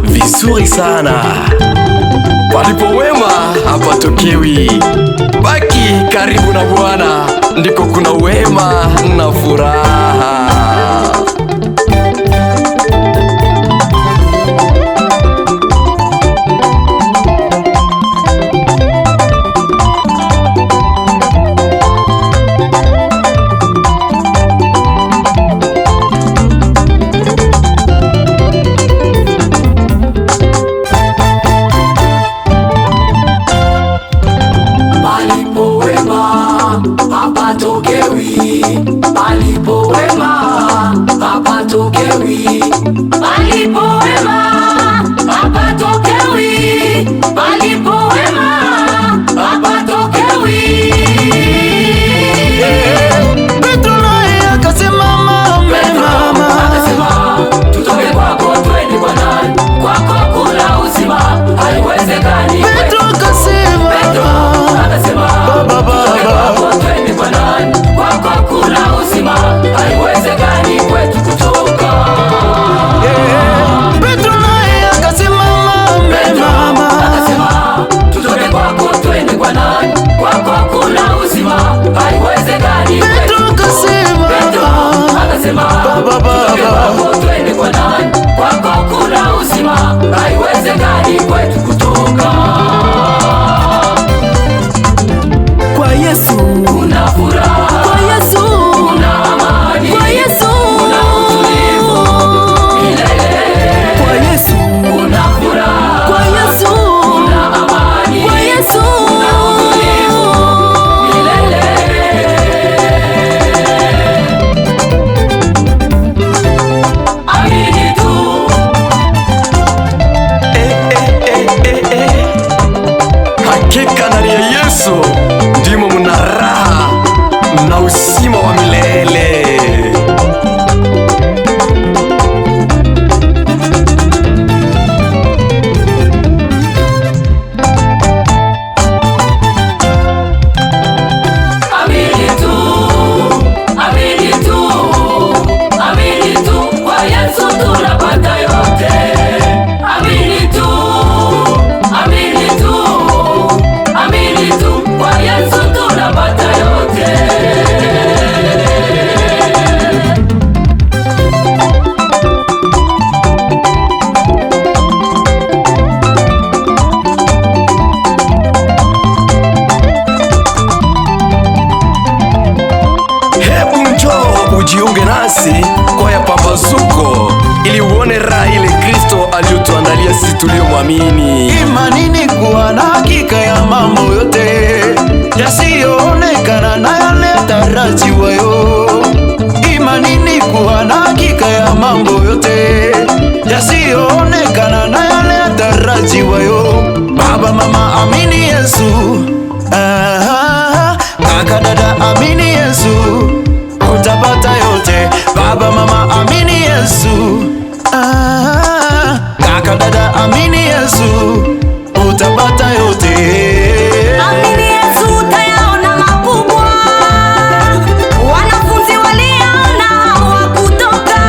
Vizuri sana. Palipo wema hapatokewi. Baki karibu na Bwana, ndiko kuna wema na furaha. Palipo wema hapatokewi. Palipo wema hapatokewi. Palipo wema hapatokewi. Petro naye akasimama, akasema tutoke kwako twende kwa nani? Kwako kuna uzima, haiwezekani. Petro akasema, kwako twende kwa nani? Kwako kuna uzima, haiwezekani kwetu kutoka. Petro naye akasimama, akasema tutoke kwako twende kwa nani? Kwako kuna uzima, haiwezekani kwetu. Petro akasema, tutoke kwako twende kwa nani? Kwako kuna uzima, haiwezekani kwetu kutoka. kwa Yesu Kuna furaha, kwa Yesu kuna amani, kwa Yesu kuna utulivu milele. kwa Yesu Kuna furaha, kwa Yesu kuna amani, kwa Yesu kuna utulivu milele. Amini tu. Hakika ndani ya Yesu ndimo mna raha na uzima wa milele. Amini tu, amini tu, amini tu, kwa Yesu tunapata yote. Amini tu, amini tu, amini tu, kwa Yesu tunapata yote. Hebu njoo ujiunge nasi kwa ya pambazuko, ili uone raha ile Kristo aliyotuandalia sisi tuliomwamini. imani ni kuwa na hakika ya mambo yote yasiyoonekana na yale yatarajiwayo. Imani ni kuwa na hakika ya mambo yote yasiyoonekana na yale yatarajiwayo. Baba, mama, amini Yesu. Kaka, dada, amini Yesu, utapata yote. Baba, mama, amini Yesu. Kaka, dada, amini Yesu, utapata yote. Amini Yesu utayaona makubwa. Wanafunzi waliona hawakutoka.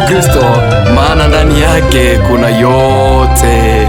Kristo, maana ndani yake kuna yote.